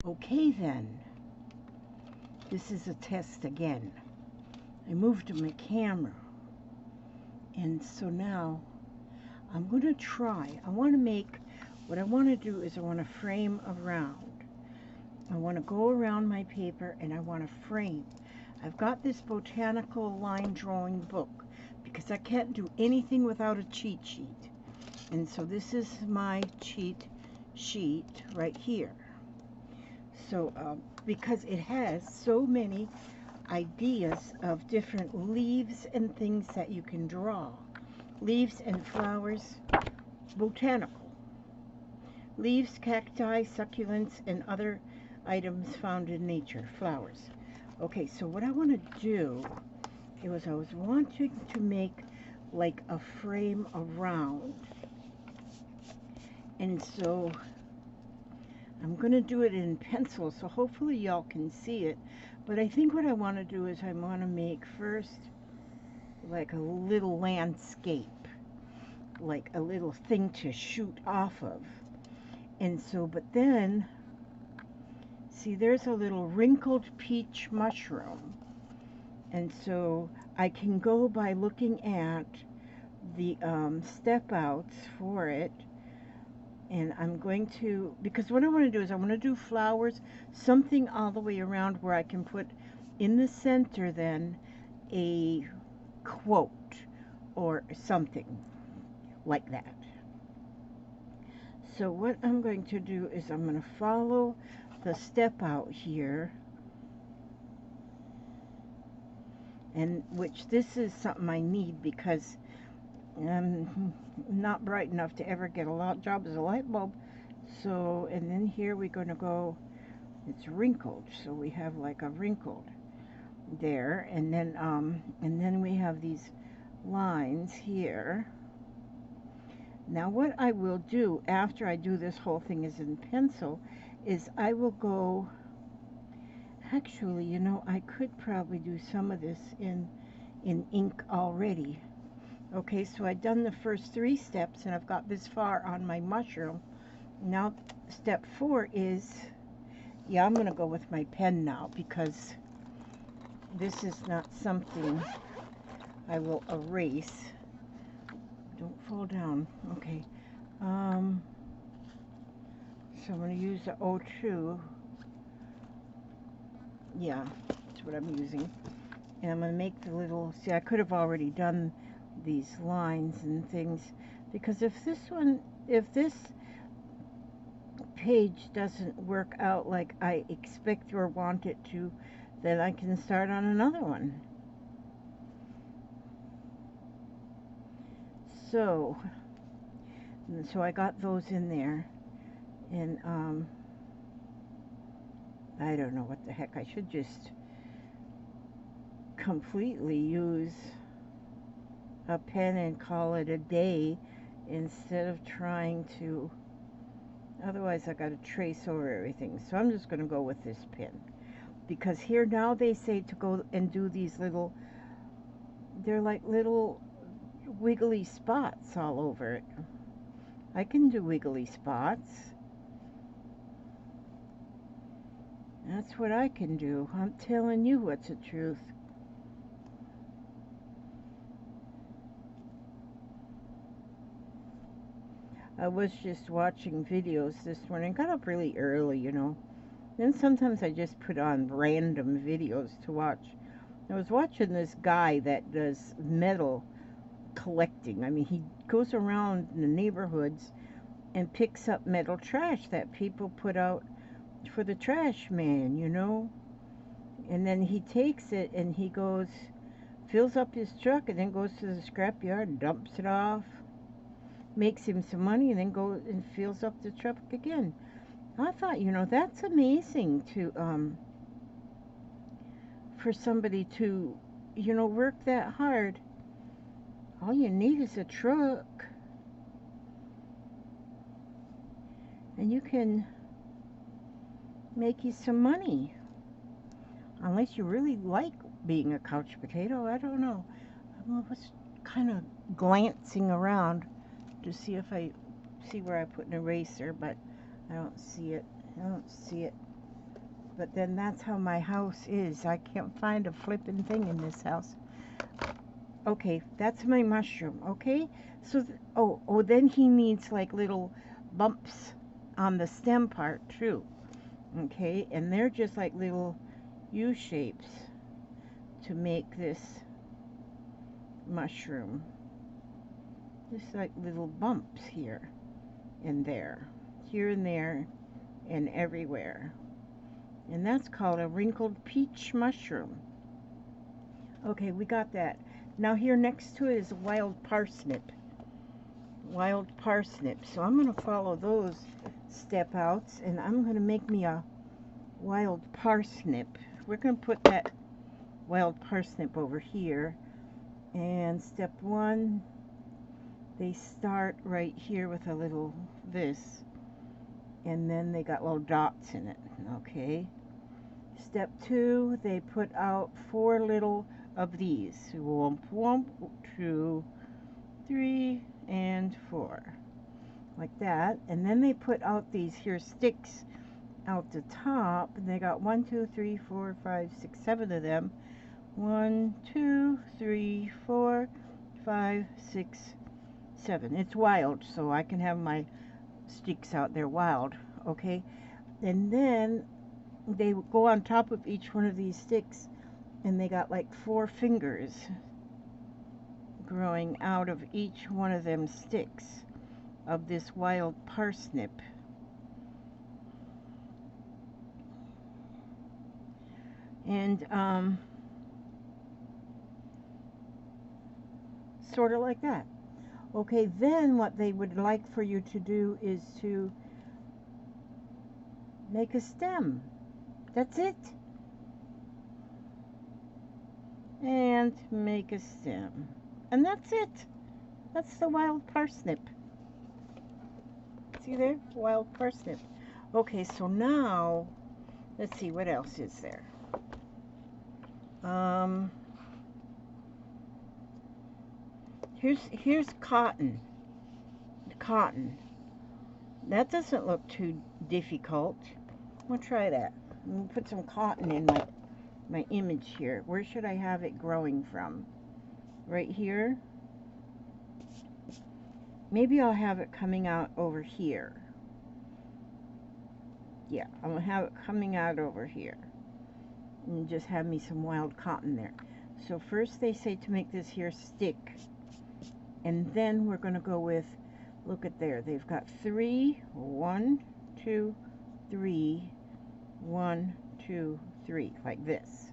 Okay then, this is a test again. I moved my camera, and so now I'm going to try. What I want to do is I want to frame around. I want to go around my paper and I want to frame. I've got this botanical line drawing book because I can't do anything without a cheat sheet. And so this is my cheat sheet right here. So because it has so many ideas of different leaves and things that you can draw. Leaves and flowers, botanical. Leaves, cacti, succulents, and other items found in nature, flowers. Okay, so what I want to do is I was wanting to make like a frame around. And so I'm going to do it in pencil, so hopefully y'all can see it. But I think what I want to do is I want to make first like a little landscape, like a little thing to shoot off of. And so, but then, see, there's a little wrinkled peach mushroom. And so I can go by looking at the step outs for it. And I'm going to, because what I want to do is I want to do flowers, something all the way around where I can put in the center then a quote or something like that. So what I'm going to do is I'm going to follow the step out here, and which this is something I need because I'm not bright enough to ever get a lot job as a light bulb. So, and then here we're going to go, it's wrinkled, so we have like a wrinkled there, and then we have these lines here. Now what I will do after I do this whole thing is in pencil is I will go, actually, you know, I could probably do some of this in ink already. Okay, so I've done the first 3 steps and I've got this far on my mushroom. Now step 4 is, yeah, I'm going to go with my pen now because this is not something I will erase. Don't fall down. Okay. So I'm going to use the O2. Yeah, that's what I'm using. And I'm going to make the little, see, I could have already done these lines and things, because if this page doesn't work out like I expect or want it to, then I can start on another one. So I got those in there, and I don't know what the heck, I should just completely use a pen and call it a day instead of trying to, otherwise I got to trace over everything. So I'm just going to go with this pen, because here now they say to go and do these little, they're like little wiggly spots all over it. I can do wiggly spots. That's what I can do. I'm telling you what's the truth. I was just watching videos this morning. Got up really early, you know. Then sometimes I just put on random videos to watch. I was watching this guy that does metal collecting. I mean, he goes around in the neighborhoods and picks up metal trash that people put out for the trash man, you know. And then he takes it and he goes, fills up his truck, and then goes to the scrapyard and dumps it off. Makes him some money, and then goes and fills up the truck again. I thought, you know, that's amazing to for somebody to, you know, work that hard. All you need is a truck, and you can make you some money. Unless you really like being a couch potato, I don't know. I was kind of glancing around to see if I see where I put an eraser, but I don't see it. I don't see it. But then that's how my house is. I can't find a flippin' thing in this house. Okay, that's my mushroom, okay? So, oh, then he needs like little bumps on the stem part too, okay? And they're just like little U-shapes to make this mushroom. Just like little bumps here and there, here and there, and everywhere. And that's called a wrinkled peach mushroom. Okay, we got that. Now here next to it is a wild parsnip. Wild parsnip. So I'm going to follow those step outs, and I'm going to make me a wild parsnip. We're going to put that wild parsnip over here. And step one, they start right here with a little this. And then they got little dots in it. Okay. Step two, they put out 4 little of these. Womp womp, 2, 3, and 4. Like that. And then they put out these here sticks out the top. And they got 1, 2, 3, 4, 5, 6, 7 of them. 1, 2, 3, 4, 5, 6, 7. It's wild, so I can have my sticks out there wild. Okay. And then they go on top of each one of these sticks, and they got like 4 fingers growing out of each one of them sticks of this wild parsnip. And sort of like that. Okay, then what they would like for you to do is to make a stem. That's it. And make a stem. And that's it. That's the wild parsnip. See there? Wild parsnip. Okay, so now, let's see, what else is there? Here's cotton. Cotton. That doesn't look too difficult. We'll try that. We'll put some cotton in my image here. Where should I have it growing from? Right here? Maybe I'll have it coming out over here. Yeah, I'm going to have it coming out over here. And just have me some wild cotton there. So first they say to make this here stick. And then we're going to go with, look at there, they've got 3, 1, 2, 3, 1, 2, 3, like this.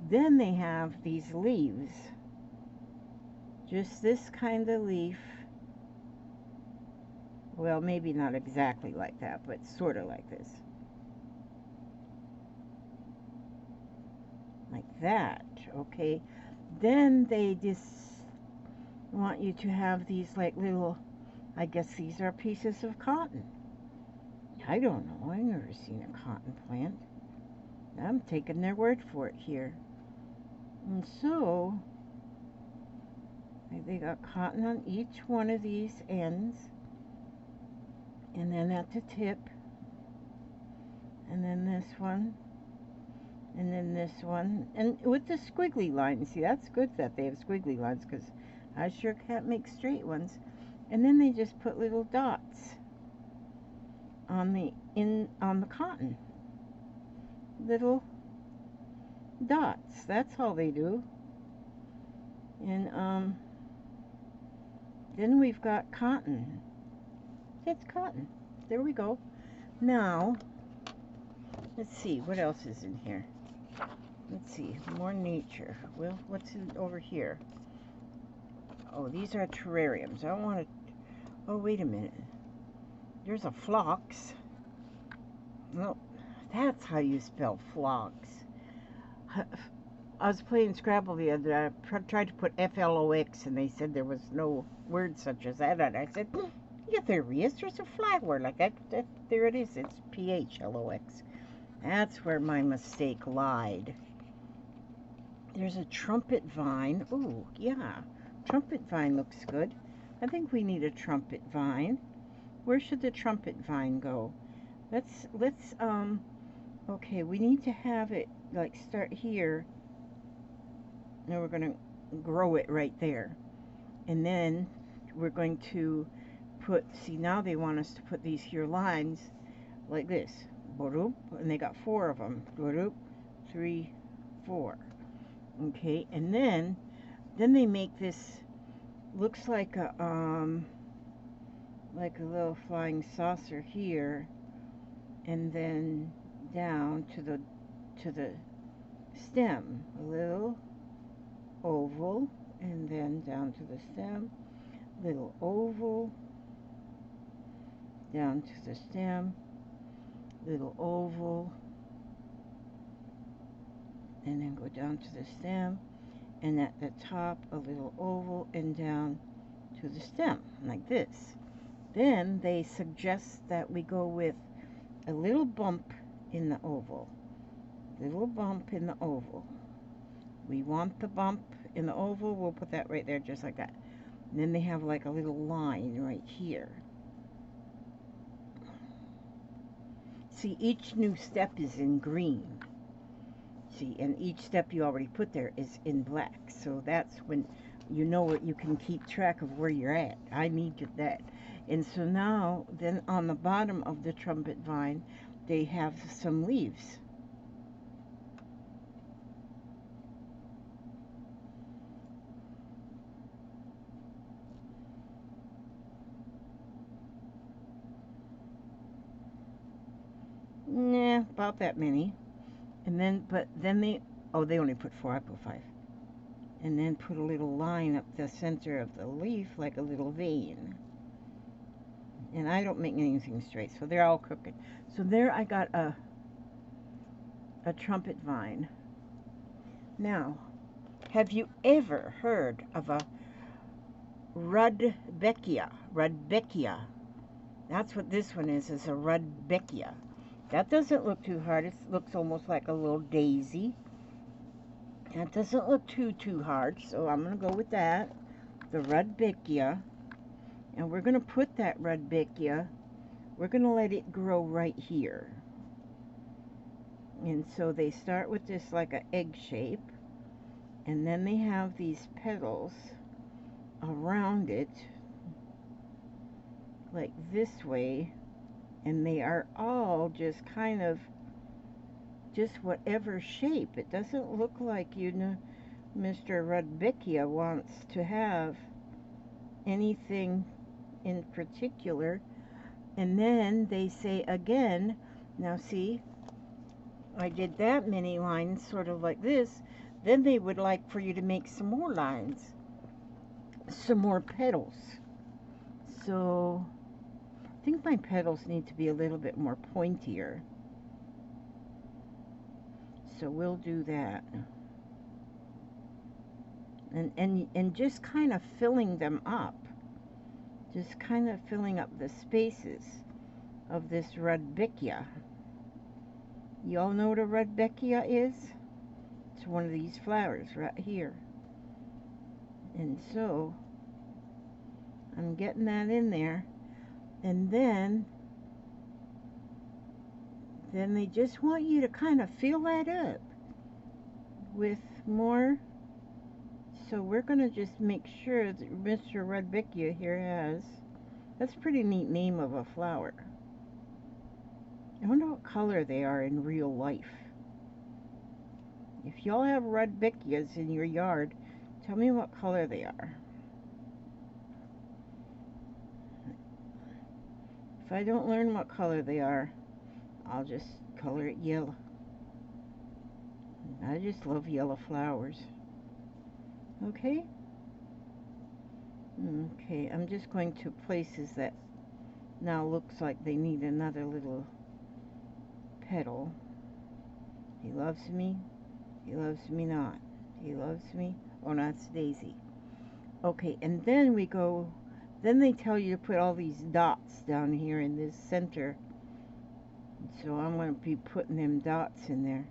Then they have these leaves. Just this kind of leaf. Well, maybe not exactly like that, but sort of like this. Like that, okay? Then they just want you to have these like little, I guess these are pieces of cotton. I don't know, I've never seen a cotton plant. I'm taking their word for it here. And so, they got cotton on each one of these ends. And then at the tip. And then this one. And then this one. And with the squiggly lines. See, that's good that they have squiggly lines, because I sure can't make straight ones. And then they just put little dots on the cotton. Little dots. That's all they do. And then we've got cotton. It's cotton. There we go. Now, let's see what else is in here. Let's see, more nature. Well, what's over here? Oh, these are terrariums. I don't want to. Oh, wait a minute. There's a phlox. No, that's how you spell phlox. I was playing Scrabble the other day. I tried to put F-L-O-X, and they said there was no word such as that. And I said, yeah, there is. There's a flower like that. There it is. It's P-H-L-O-X. That's where my mistake lied. There's a trumpet vine. Oh, yeah. Trumpet vine looks good. I think we need a trumpet vine. Where should the trumpet vine go? Let's Okay, we need to have it like start here. Now we're going to grow it right there. And then we're going to put, see now they want us to put these here lines like this. And they got 4 of them. 3, 4. Okay, and then they make this, looks like a little flying saucer here, and then down to the stem, a little oval, and then down to the stem, little oval, down to the stem, little oval, and then go down to the stem, and at the top a little oval, and down to the stem, like this. Then they suggest that we go with a little bump in the oval. Little bump in the oval. We want the bump in the oval, we'll put that right there just like that. And then they have like a little line right here. See, each new step is in green. See, and each step you already put there is in black. So that's when you know what, you can keep track of where you're at. I needed that. And so now, then on the bottom of the trumpet vine, they have some leaves. Nah, about that many. And then, but then they only put 4, I put 5. And then put a little line up the center of the leaf, like a little vein. And I don't make anything straight, so they're all crooked. So there I got a trumpet vine. Now, have you ever heard of a Rudbeckia? Rudbeckia. That's what this one is a Rudbeckia. That doesn't look too hard. It looks almost like a little daisy. That doesn't look too hard, so I'm going to go with that. The Rudbeckia. And we're going to put that Rudbeckia, we're going to let it grow right here. And so they start with this like an egg shape. And then they have these petals around it, like this way. And they are all just kind of just whatever shape. It doesn't look like, you know, Mr. Rudbeckia wants to have anything in particular. And then they say again, now see, I did that many lines sort of like this. Then they would like for you to make some more lines, some more petals. So I think my petals need to be a little bit more pointier. So we'll do that. And just kind of filling them up. Just kind of filling up the spaces of this Rudbeckia. You all know what a Rudbeckia is? It's one of these flowers right here. And so I'm getting that in there. And then they just want you to kind of fill that up with more. So we're going to just make sure that Mr. Rudbeckia here has, that's a pretty neat name of a flower. I wonder what color they are in real life. If y'all have Rudbeckias in your yard, tell me what color they are. If I don't learn what color they are, I'll just color it yellow. I just love yellow flowers. Okay? Okay, I'm just going to places that now looks like they need another little petal. He loves me. He loves me not. He loves me. Oh, no, it's Daisy. Okay, and then we go, then they tell you to put all these dots down here in this center. So I'm going to be putting them dots in there.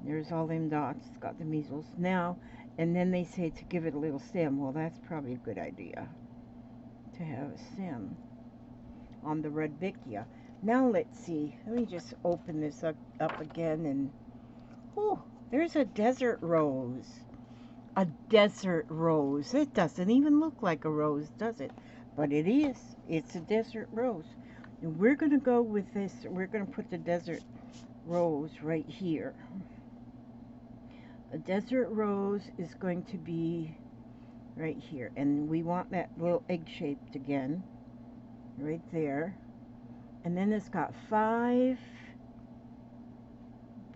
There's all them dots. It's got the measles. Now, and then they say to give it a little stem. Well, that's probably a good idea to have a stem on the Rudbeckia. Now let's see. Let me just open this up again, and oh, there's a desert rose. A desert rose. It doesn't even look like a rose, does it? But it is. It's a desert rose. And we're going to go with this. We're going to put the desert rose right here. A desert rose is going to be right here. And we want that little egg-shaped again. Right there. And then it's got 5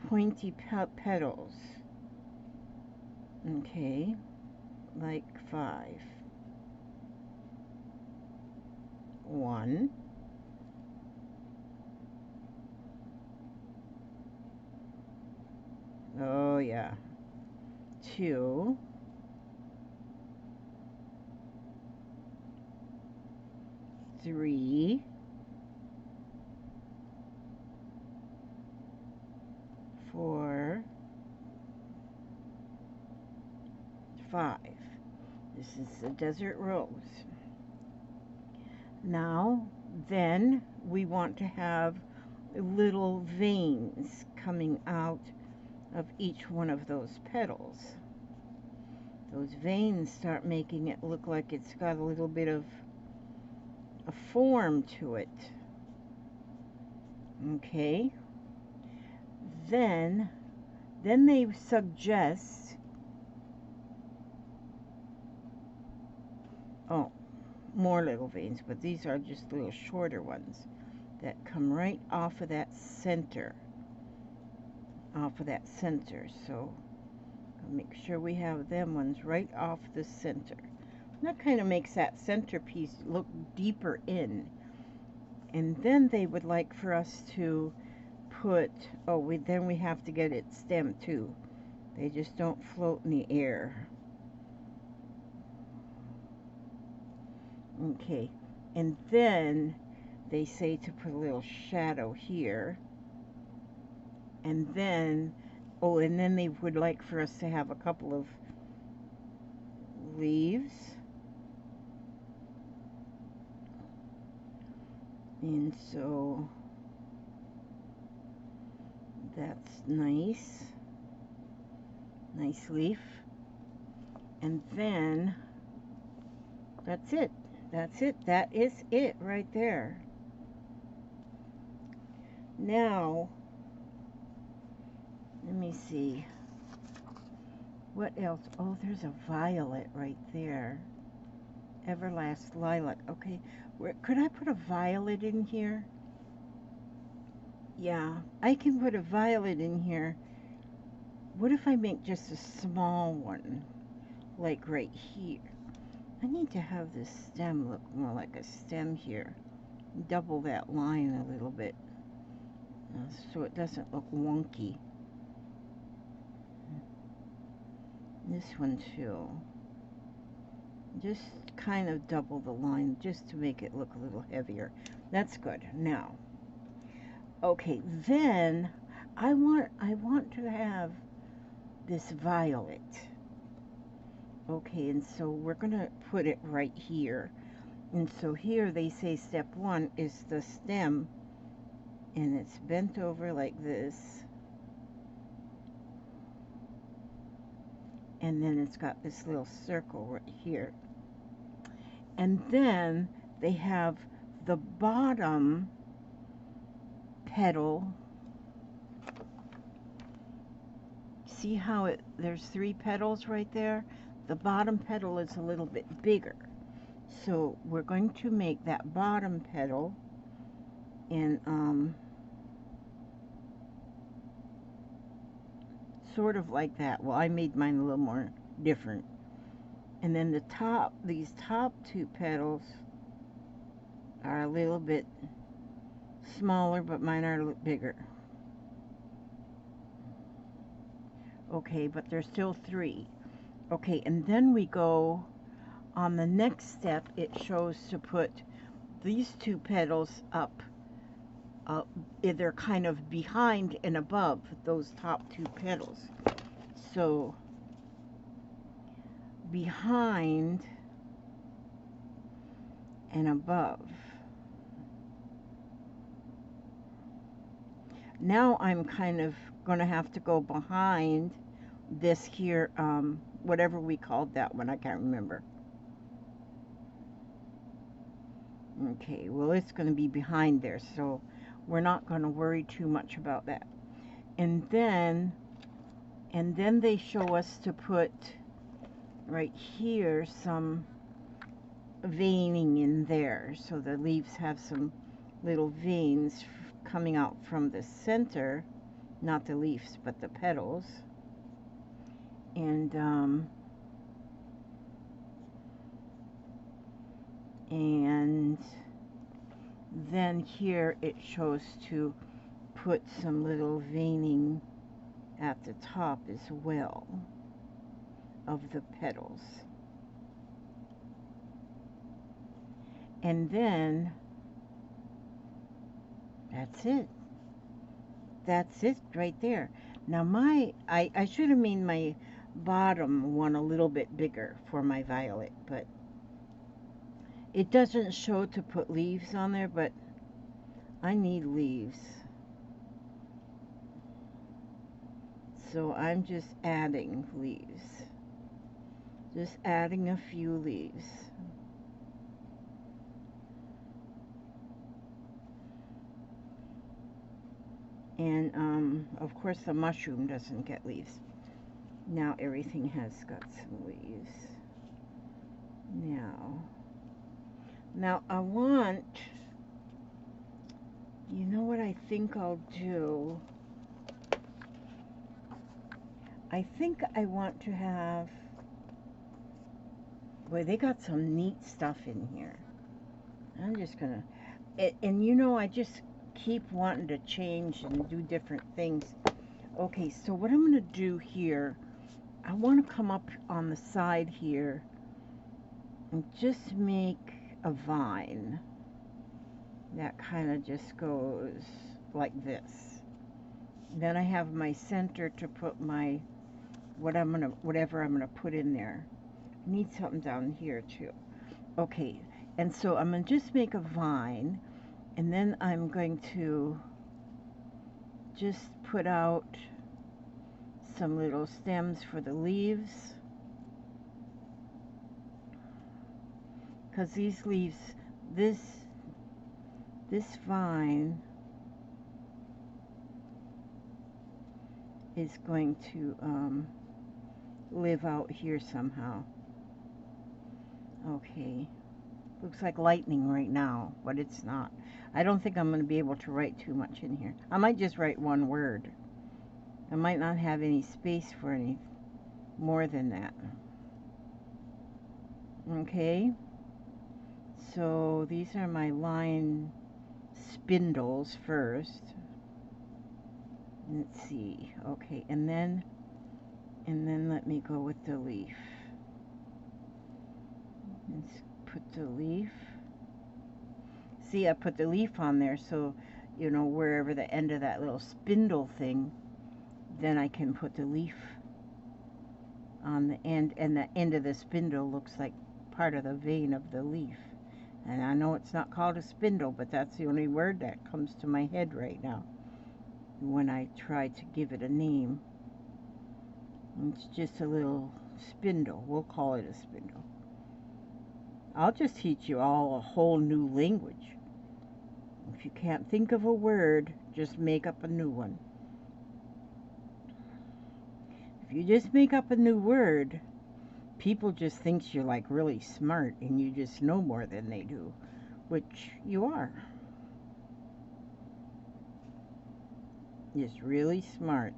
pointy petals. Okay. Like 5. 1. Oh, yeah. 2. 3. 4. 5. This is the desert rose. Now, then, we want to have little veins coming out of each one of those petals. Those veins start making it look like it's got a little bit of a form to it. Okay. Then they suggest, oh, more little veins, but these are just little shorter ones that come right off of that center. So I'll make sure we have them ones right off the center. And that kind of makes that centerpiece look deeper in. And then they would like for us to put, then we have to get it stemmed too. They just don't float in the air. Okay, and then they say to put a little shadow here. And then, and then they would like for us to have a couple of leaves. And so that's nice. Nice leaf. And then that's it. That's it. That is it right there. Now, let me see. What else? Oh, there's a violet right there. Everlast lilac. Okay, could I put a violet in here? Yeah, I can put a violet in here. What if I make just a small one? Like right here. I need to have this stem look more like a stem here. Double that line a little bit, so it doesn't look wonky. This one too. Just kind of double the line just to make it look a little heavier. That's good. Now, okay, then I want to have this violet. Okay, and so we're gonna put it right here. And so here they say step 1 is the stem, and it's bent over like this. And then it's got this little circle right here. And then they have the bottom petal. See how there's 3 petals right there? The bottom petal is a little bit bigger. So we're going to make that bottom petal in sort of like that. Well, I made mine a little more different. And then these top 2 petals are a little bit smaller, but mine are a little bigger. Okay, but there's still 3. Okay, and then we go on the next step. It shows to put these 2 petals up. They're kind of behind and above those top 2 petals. So behind and above. Now I'm kind of going to have to go behind this here, whatever we called that one, I can't remember. Okay, well, it's going to be behind there, so we're not going to worry too much about that. And then they show us to put right here some veining in there, so the leaves have some little veins coming out from the center, not the leaves but the petals. And then here it shows to put some little veining at the top as well of the petals. And then that's it. That's it right there. Now I should have made my bottom one a little bit bigger for my violet, but it doesn't show to put leaves on there, but I need leaves. So I'm just adding leaves. Just adding a few leaves. And of course the mushroom doesn't get leaves. Now everything has got some leaves. Now I want, you know what I think I'll do? I think I want to have, boy, they got some neat stuff in here. I'm just gonna, and you know, I just keep wanting to change and do different things. Okay, so what I'm gonna do here, I want to come up on the side here and just make a vine that kind of just goes like this. Then I have my center to put my whatever I'm gonna put in there. I need something down here too. Okay, and so I'm gonna just make a vine, and then I'm going to just put out some little stems for the leaves, because these leaves, this vine is going to live out here somehow. Okay, looks like lightning right now, but it's not. I don't think I'm going to be able to write too much in here. I might just write one word. I might not have any space for any more than that. Okay, so these are my line spindles first. Let's see. Okay, and then let me go with the leaf. Let's put the leaf. See, I put the leaf on there, so you know, wherever the end of that little spindle thing, then I can put the leaf on the end, and the end of the spindle looks like part of the vein of the leaf. And I know it's not called a spindle, but that's the only word that comes to my head right now when I try to give it a name. It's just a little spindle. We'll call it a spindle. I'll just teach you all a whole new language. If you can't think of a word, just make up a new one. If you just make up a new word, people just think you're like really smart and you just know more than they do, which you are. Just really smart,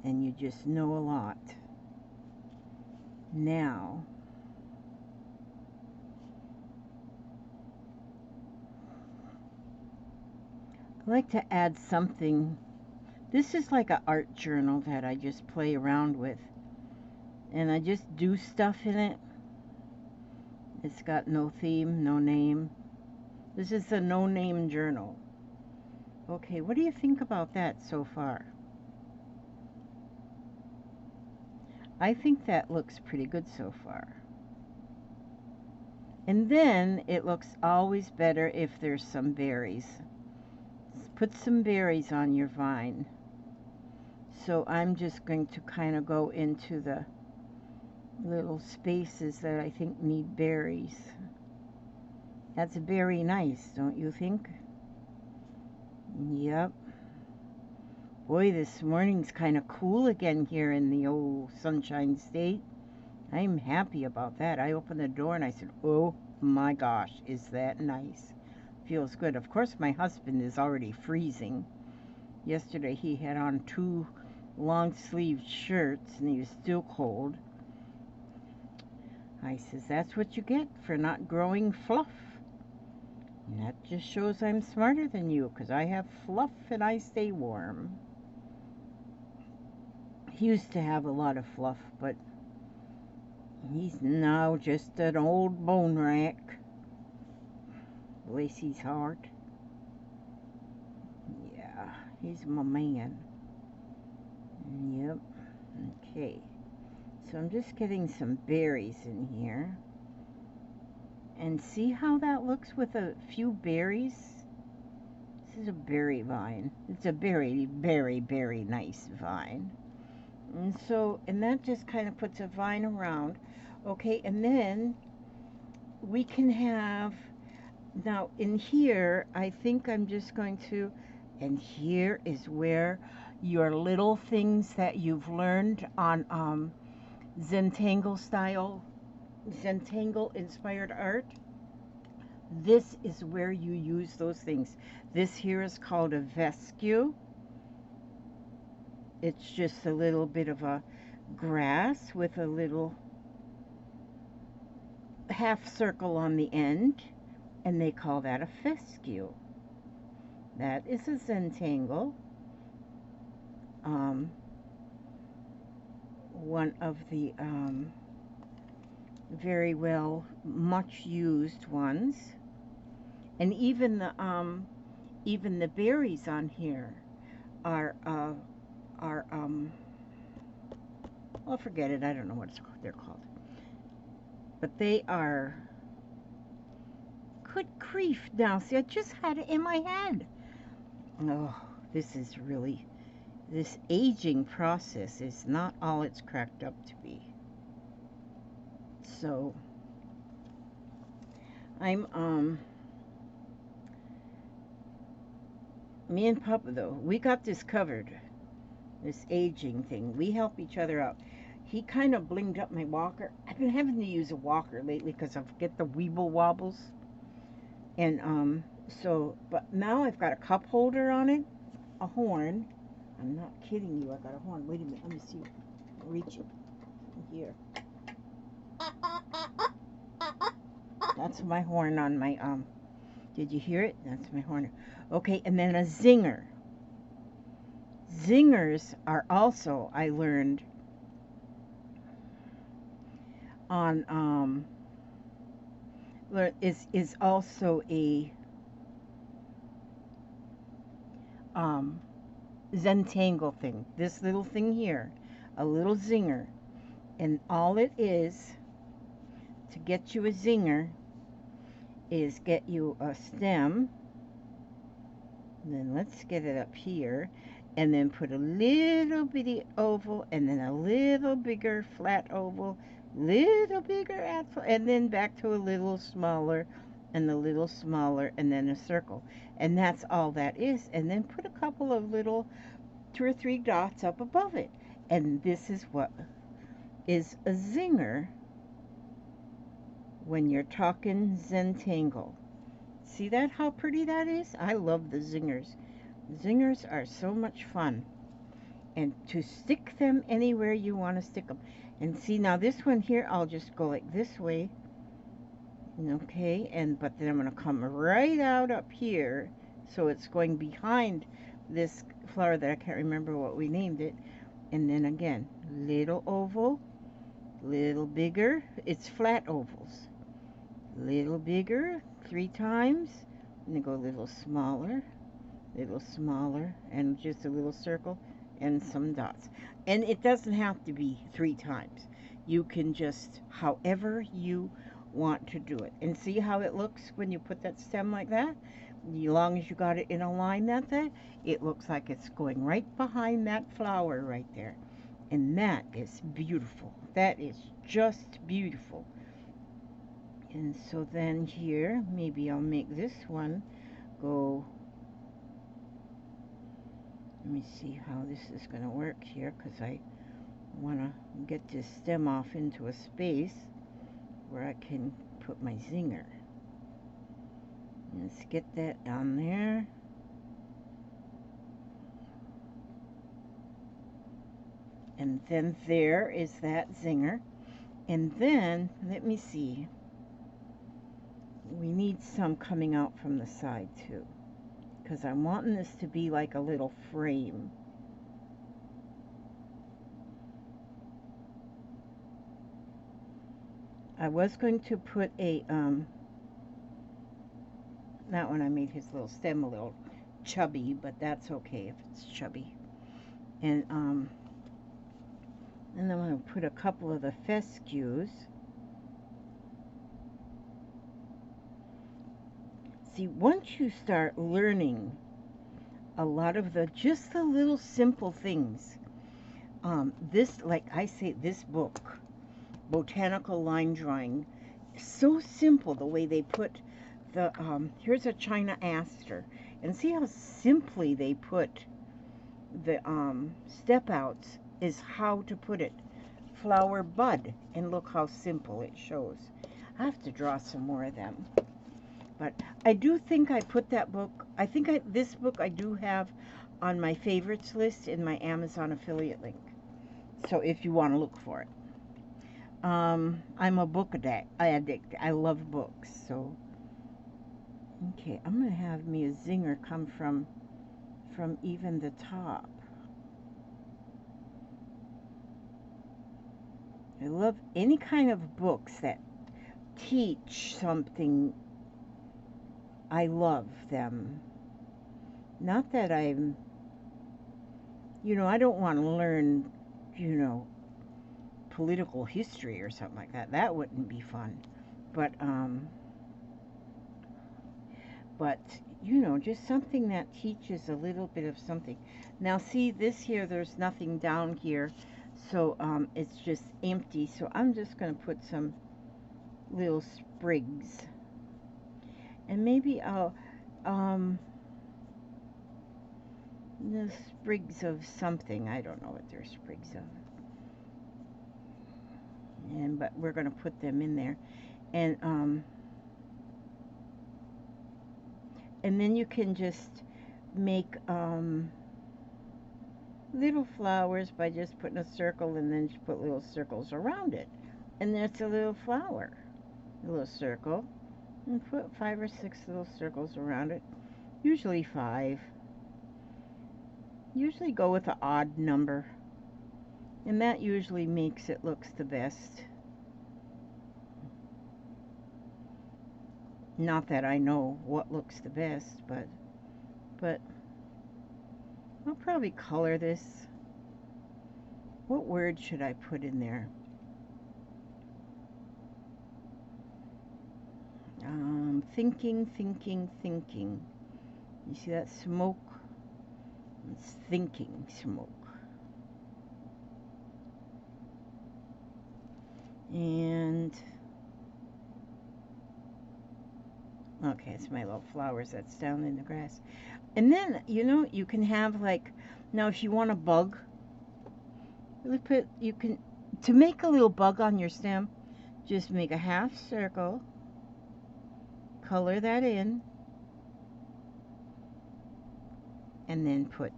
and you just know a lot. Now, I like to add something. This is like an art journal that I just play around with, and I just do stuff in it. It's got no theme, no name. This is a no-name journal. Okay, what do you think about that so far? I think that looks pretty good so far. And then it looks always better if there's some berries. put some berries on your vine. So I'm just going to kind of go into the little spaces that I think need berries. That's very nice, don't you think? Yep. Boy, this morning's kind of cool again here in the old Sunshine State. I'm happy about that. I opened the door and I said, oh my gosh, is that nice? Feels good. Of course, my husband is already freezing. Yesterday he had on 2 long-sleeved shirts and he was still cold. I says, that's what you get for not growing fluff. And that just shows I'm smarter than you, because I have fluff and I stay warm. He used to have a lot of fluff, but he's now just an old bone rack. Bless his heart. Yeah, he's my man. Yep. Okay. So I'm just getting some berries in here. And see how that looks with a few berries? This is a berry vine. It's a very, very, very nice vine. And so, and that just kind of puts a vine around. Okay, and then we can have, now in here, I think I'm just going to, and here is where your little things that you've learned on Zentangle style, Zentangle inspired art. This is where you use those things. This here is called a vescue. It's just a little bit of a grass with a little half circle on the end, and they call that a fescue. That is a Zentangle. One of the very well much used ones. And even the berries on here are well, forget it, I don't know what they're called. But they are, good grief now, see, I just had it in my head. Oh, this is really, this aging process is not all it's cracked up to be. So, I'm, me and Papa, though, we got this covered, this aging thing. We help each other out. He kind of blinged up my walker. I've been having to use a walker lately because I get the weeble wobbles. And, so, but now I've got a cup holder on it, a horn. I'm not kidding you, I got a horn. Wait a minute, let me see. Reach it. Here. That's my horn on my, did you hear it? That's my horn. Okay, and then a zinger. Zingers are also, I learned, on, is also a, Zentangle thing. This little thing here, a little zinger. And all it is, to get you a zinger, is get you a stem. And then let's get it up here. And then put a little bitty oval, and then a little bigger flat oval, little bigger and then back to a little smaller, and a little smaller, and then a circle. And that's all that is. And then put a couple of little 2 or 3 dots up above it. And this is what is a zinger when you're talking Zentangle. See that, how pretty that is? I love the zingers. Zingers are so much fun. And to stick them anywhere you want to stick them. And see, now this one here, I'll just go like this way. Okay, but then I'm going to come right out up here. So it's going behind this flower that I can't remember what we named it. And then again, little oval, little bigger. It's flat ovals. Little bigger, 3 times. And then go a little smaller, and just a little circle and some dots. And it doesn't have to be 3 times. You can just, however you want to do it. And see how it looks when you put that stem like that? As long as you got it in a line, that's it. It looks like it's going right behind that flower right there. And that is beautiful. That is just beautiful. And so then here, maybe I'll make this one go. Let me see how this is going to work here, because I want to get this stem off into a space where I can put my zinger. Let's get that down there. And then there is that zinger. And then, let me see. We need some coming out from the side too, because I'm wanting this to be like a little frame. I was going to put a, that one I made his little stem a little chubby, but that's okay if it's chubby. And then I'm going to put a couple of the fescues. See, once you start learning a lot of just the little simple things, this, like I say, this book, Botanical Line Drawing, is so simple the way they put the, here's a China aster, and see how simply they put the step outs is how to put it. Flower bud, and look how simple it shows. I have to draw some more of them. But I do think I put that book, I think this book I do have on my favorites list in my Amazon affiliate link. So if you want to look for it. I'm a book addict. I love books. So, okay, I'm going to have me a zinger come from even the top. I love any kind of books that teach something. I love them. Not that I'm, I don't want to learn, political history or something like that. That wouldn't be fun. But just something that teaches a little bit of something. Now see, this here, there's nothing down here. So it's just empty. So I'm just going to put some little sprigs. And maybe I'll, the sprigs of something. I don't know what they're sprigs of. But we're going to put them in there. And then you can just make little flowers by just putting a circle and then just put little circles around it. And there's a little flower, a little circle. And put 5 or 6 little circles around it. Usually 5. Usually go with an odd number. And that usually makes it looks the best. Not that I know what looks the best, but I'll probably color this. What word should I put in there? Thinking. You see that smoke? It's thinking smoke. And okay, it's my little flowers that's down in the grass. And then, you can have like, now if you want a bug, to make a little bug on your stem, just make a half circle, color that in, and then put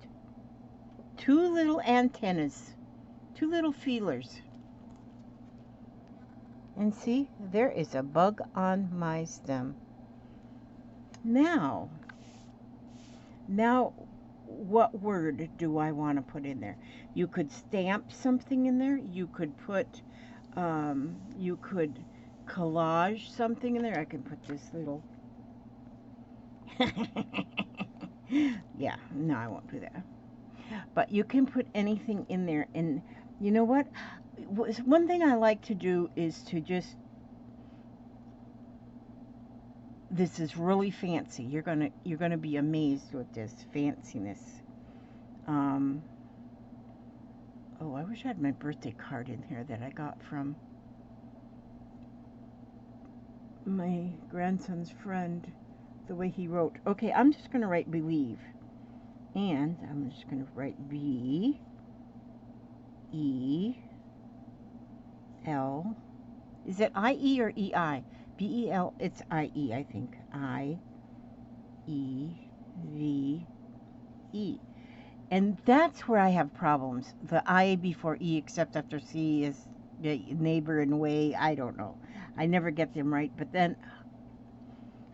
2 little antennas, 2 little feelers. And see, there is a bug on my stem. Now, what word do I want to put in there? You could stamp something in there. You could put, you could collage something in there. I can put this little, yeah, no, I won't do that. But you can put anything in there. And you know what? One thing I like to do is to just this is really fancy. You're gonna be amazed with this fanciness. Oh, I wish I had my birthday card in here that I got from my grandson's friend. The way he wrote. Okay, I'm just gonna write believe, and I'm just gonna write B-E-L. Is it I-E or E-I? B-E-L, it's I-E, I think. I-E-V-E. And that's where I have problems. The I before E, except after C is the neighbor and way. I don't know. I never get them right, but then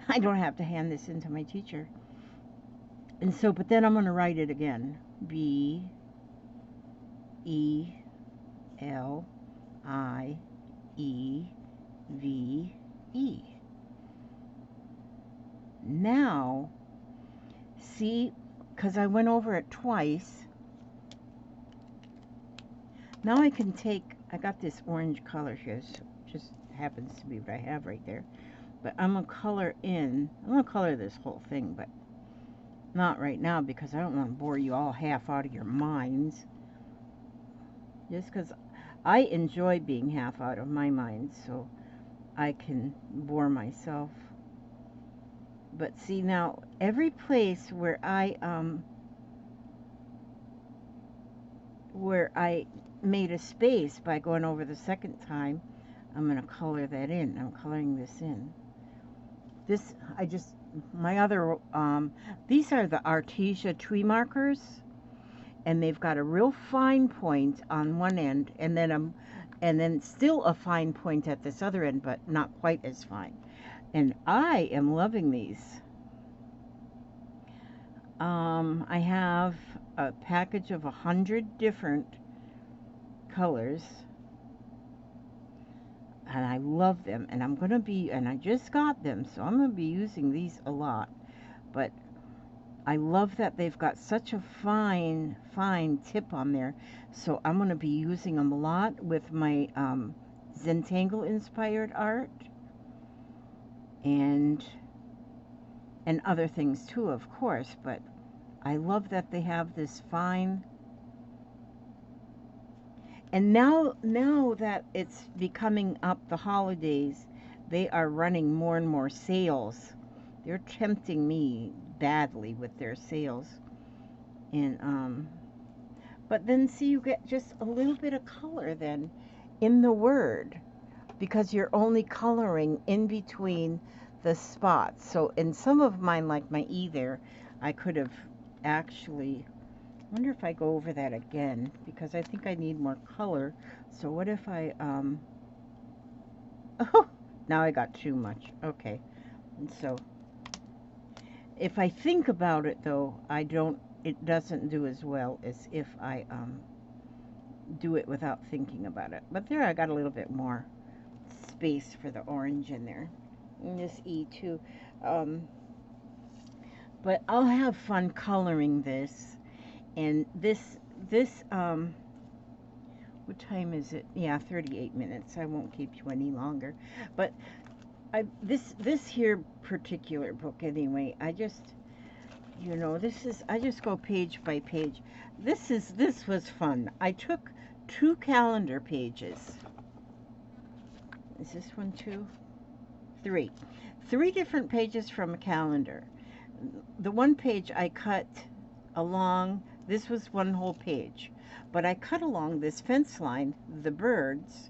I don't have to hand this in to my teacher. And so, but then I'm going to write it again. B-E-L-I-E-V-E. Now, see, because I went over it twice, now I can take, I got this orange color here, so just happens to be what I have right there. But I'm going to color in, I'm going to color this whole thing, but not right now because I don't want to bore you all half out of your minds. Just because I enjoy being half out of my mind, so I can bore myself. But see now, every place where I made a space by going over the second time, I'm going to color that in. I'm coloring this in. This, my other, these are the Artesia tree markers, and they've got a real fine point on one end, and then still a fine point at this other end, but not quite as fine. And I am loving these. I have a package of 100 different colors, and I love them, and I just got them, so I'm going to be using these a lot. But I love that they've got such a fine tip on there, so I'm going to be using them a lot with my Zentangle inspired art, and other things too, of course. But I love that they have this fine. And now that it's becoming up the holidays, they are running more and more sales. They're tempting me badly with their sales. And but then see, you get just a little bit of color then in the word, because you're only coloring in between the spots. So in some of mine, like my E there, I could have actually, I wonder if I go over that again, because I think I need more color. So what if I, oh, now I got too much. Okay. And so if I think about it though, it doesn't do as well as if I do it without thinking about it. But there I got a little bit more space for the orange in there. And this E too. But I'll have fun coloring this. And this what time is it? Yeah, 38 minutes. I won't keep you any longer. But this here particular book anyway, I just, you know, I just go page by page. This was fun. I took 2 calendar pages. Is this one 2? 3. 3 different pages from a calendar. The one page I cut along, this was one whole page, but I cut along this fence line, the birds,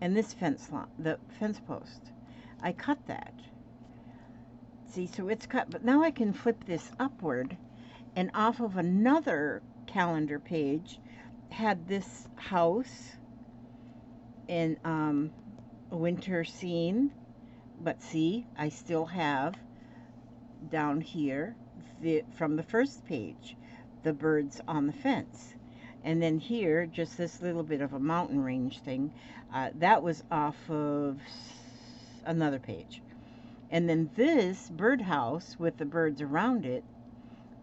and this fence line, the fence post. I cut that. See, so it's cut, but now I can flip this upward, and off of another calendar page had this house in a winter scene. But see, I still have down here from the first page the birds on the fence, and then here just this little bit of a mountain range thing that was off of another page. And then this birdhouse with the birds around it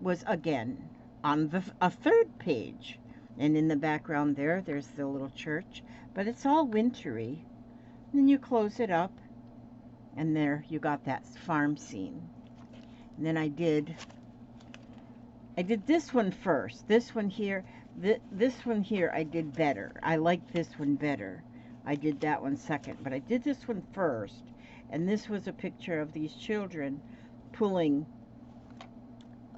was again on a third page, and in the background there's the little church, but it's all wintry. And then you close it up, And there you got that farm scene. And then I did this one first. This one here, this one here I did better. I like this one better. I did that one second, but I did this one first. And this was a picture of these children pulling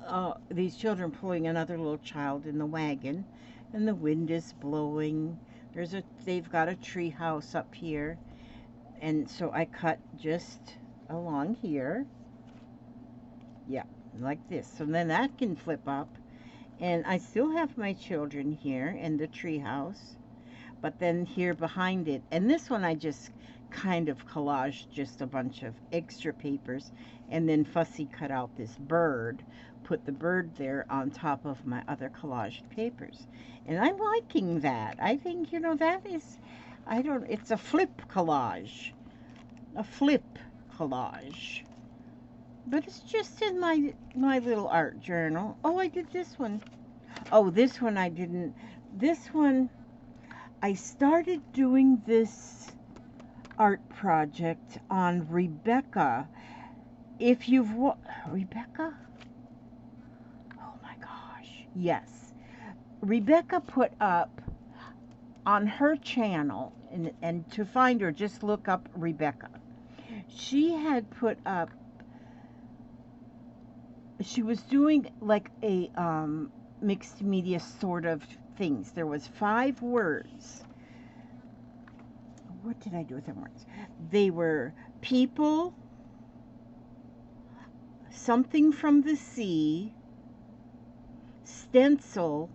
another little child in the wagon, and the wind is blowing. They've got a tree house up here, and so I cut just along here. Yeah, like this. So then that can flip up, and I still have my children here in the tree house, but then here behind it, and this one I just kind of collaged just a bunch of extra papers, and then Fussy cut out this bird, put the bird there on top of my other collaged papers. And I'm liking that. I think, you know, that is, it's a flip collage. A flip collage. But it's just in my little art journal. Oh, I did this one. Oh, this one I didn't. This one, I started doing this art project on Rebecca. If you've Rebecca? Oh my gosh. Yes. Rebecca put up on her channel, and to find her, just look up Rebecca. She had put up, she was doing like a mixed media sort of things. There was 5 words. What did I do with them words? They were people, something from the sea, stencil,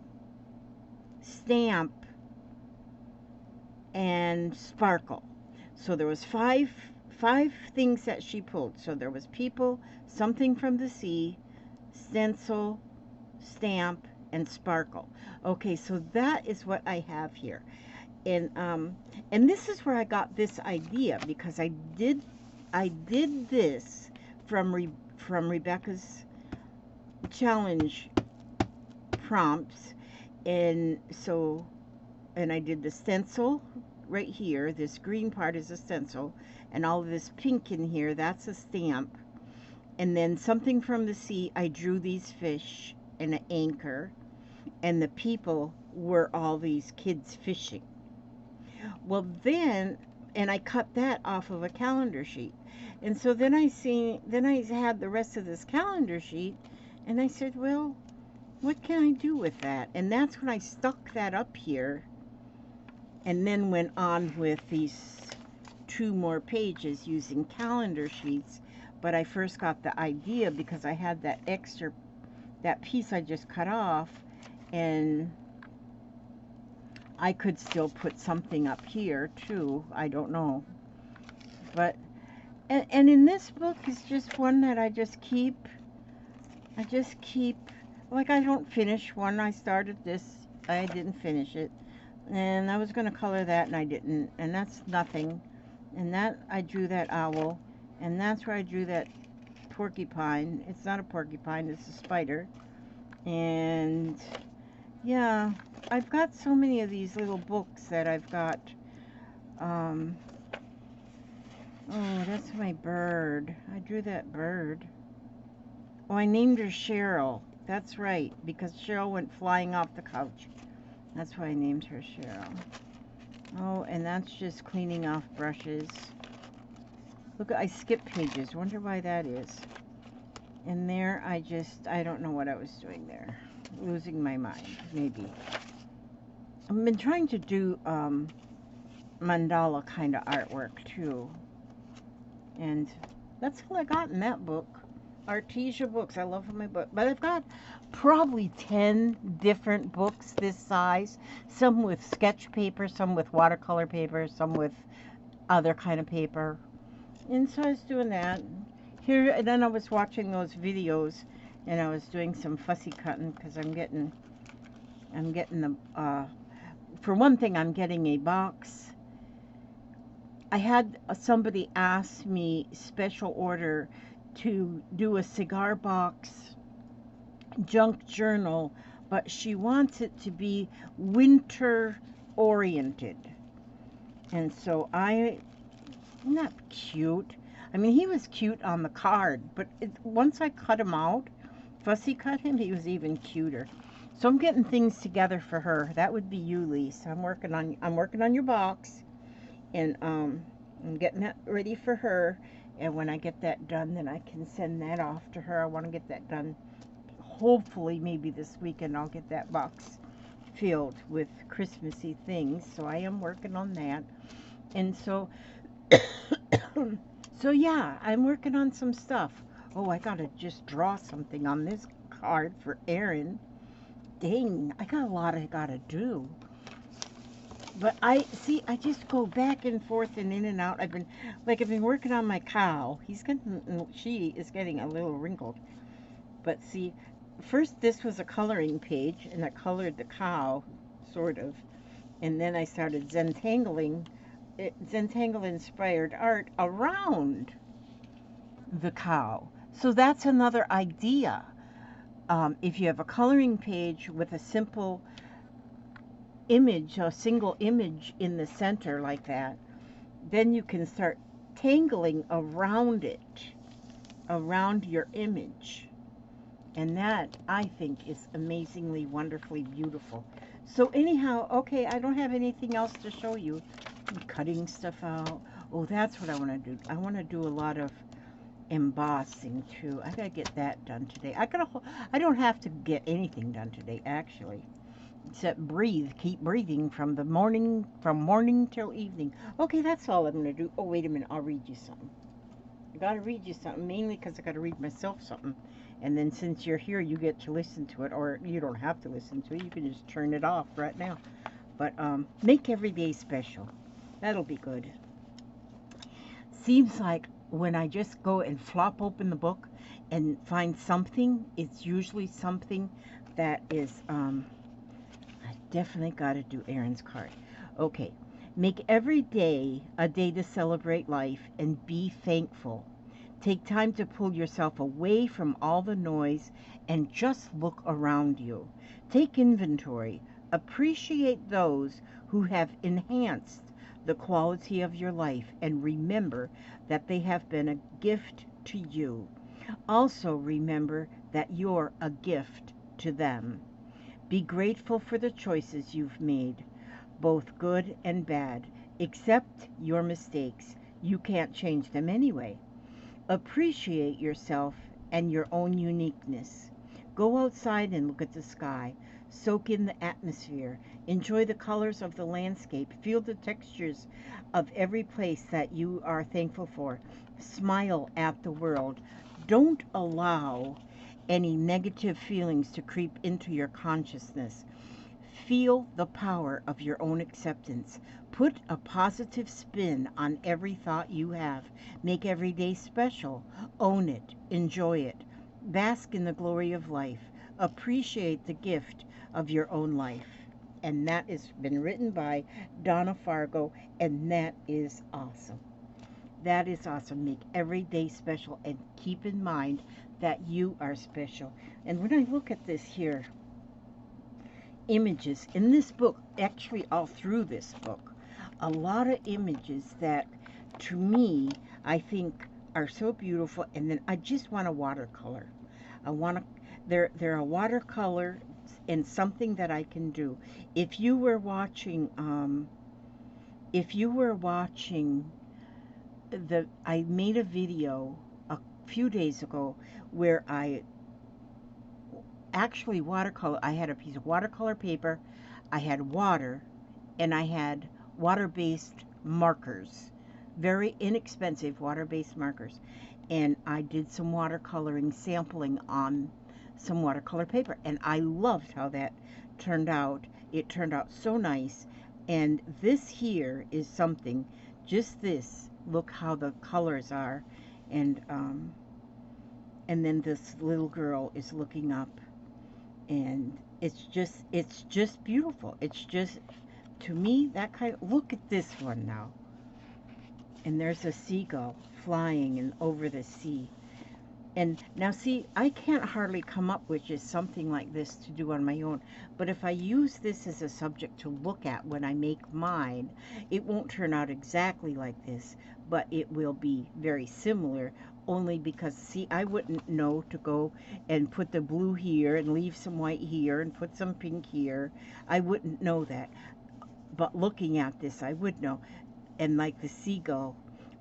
stamp, and sparkle. So there was five things that she pulled. So there was people, something from the sea, stencil, stamp, and sparkle. Okay, so that is what I have here. And this is where I got this idea, because I did this from Rebecca's challenge prompts, and I did the stencil right here. This green part is a stencil, and all of this pink in here, that's a stamp. And then something from the sea, I drew these fish and an anchor, and the people were all these kids fishing. Well, then, and I cut that off of a calendar sheet. And so then I had the rest of this calendar sheet, and I said, well, what can I do with that? And that's when I stuck that up here, and then went on with these 2 more pages using calendar sheets. But I first got the idea because I had that piece I just cut off, and I could still put something up here too. I don't know. But, and in this book is just one that I just keep, like, I don't finish one. I started this, I didn't finish it. And I was going to color that, and I didn't. And that's nothing. And that, I drew that owl. And that's where I drew that porcupine. It's not a porcupine, it's a spider. And yeah, I've got so many of these little books that I've got. Oh, that's my bird. I drew that bird. Oh, I named her Cheryl. That's right, because Cheryl went flying off the couch. That's why I named her Cheryl. Oh, and that's just cleaning off brushes. Look, I skipped pages. Wonder why that is. And there, I don't know what I was doing there. Losing my mind, maybe. I've been trying to do mandala kind of artwork too. And that's all I got in that book. Artesia books. I love my book. But I've got probably 10 different books this size. Some with sketch paper, some with watercolor paper, some with other kind of paper. And so I was doing that. Here, and then I was watching those videos, and I was doing some fussy cutting, because I'm getting the, for one thing, I'm getting a box. I had somebody ask me special order to do a cigar box junk journal, but she wants it to be winter oriented. And so not cute. I mean, he was cute on the card, but once I cut him out, fussy cut him, he was even cuter. So I'm getting things together for her. That would be you, Lisa. I'm working on your box, and I'm getting that ready for her. And when I get that done, then I can send that off to her. I want to get that done. Hopefully, maybe this weekend I'll get that box filled with Christmassy things. So I am working on that. And so, so yeah, I'm working on some stuff. Oh, I gotta just draw something on this card for Erin. Dang, I got a lot I gotta do. But I just go back and forth and in and out. I've been working on my cow. She is getting a little wrinkled. But see, first this was a coloring page, and I colored the cow, sort of. And then I started Zentangle inspired art around the cow. So that's another idea. If you have a coloring page with a simple image, a single image in the center like that, then you can start tangling around it, around your image. And that, I think, is amazingly, wonderfully beautiful. So anyhow, okay, I don't have anything else to show you. I'm cutting stuff out. Oh, that's what I want to do. I want to do a lot of embossing too. I gotta get that done today. I don't have to get anything done today, actually, except breathe. Keep breathing from morning till evening. Okay, that's all I'm gonna do. Oh, wait a minute. I'll read you something. I gotta read you something, mainly because I gotta read myself something. And then since you're here, you get to listen to it, or you don't have to listen to it. You can just turn it off right now. But make every day special. That'll be good. Seems like when I just go and flop open the book and find something, it's usually something that is, I definitely got to do Erin's card. Okay. Make every day a day to celebrate life and be thankful. Take time to pull yourself away from all the noise and just look around you. Take inventory. Appreciate those who have enhanced the quality of your life, and remember that they have been a gift to you. Also remember that you're a gift to them. Be grateful for the choices you've made, both good and bad. Accept your mistakes. You can't change them anyway. Appreciate yourself and your own uniqueness. Go outside and look at the sky. Soak in the atmosphere. Enjoy the colors of the landscape. Feel the textures of every place that you are thankful for. Smile at the world. Don't allow any negative feelings to creep into your consciousness. Feel the power of your own acceptance. Put a positive spin on every thought you have. Make every day special. Own it. Enjoy it. Bask in the glory of life. Appreciate the gift of your own life. And that has been written by Donna Fargo, and that is awesome. That is awesome. Make every day special, and keep in mind that you are special. And when I look at this here, images in this book, actually all through this book, a lot of images that to me I think are so beautiful, and then I just want a watercolor. I want to, they're a watercolor and something that I can do. If you were watching I made a video a few days ago where I actually I had a piece of watercolor paper, I had water, and I had water-based markers, very inexpensive water-based markers, and I did some watercoloring sampling on some watercolor paper, and I loved how that turned out. It turned out so nice. And this here is something, just this, look how the colors are, and then this little girl is looking up, and it's just beautiful. It's just, to me, that kind of, look at this one now. And there's a seagull flying and over the sea. And now see, I can't hardly come up with just something like this to do on my own. But if I use this as a subject to look at when I make mine, it won't turn out exactly like this, but it will be very similar. Only because, see, I wouldn't know to go and put the blue here and leave some white here and put some pink here. I wouldn't know that. But looking at this, I would know. And like the seagull,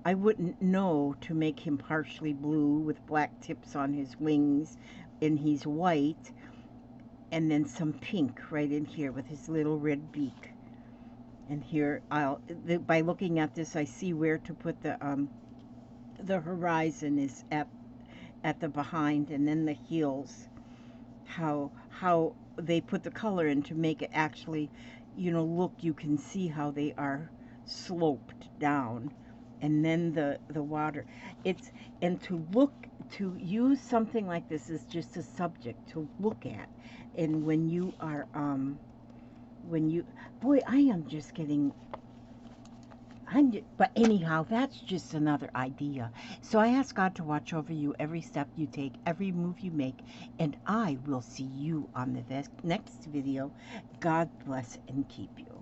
I wouldn't know to make him partially blue with black tips on his wings, and he's white, and then some pink right in here with his little red beak. And here, by looking at this, I see where to put the horizon is at the behind, and then the heels. How they put the color in to make it actually, you know, look. You can see how they are sloped down, and then the water. It's and to use something like this is just a subject to look at, and when you are boy, I am just getting. But anyhow, that's just another idea. So I ask God to watch over you every step you take, every move you make, and I will see you on the next video. God bless and keep you.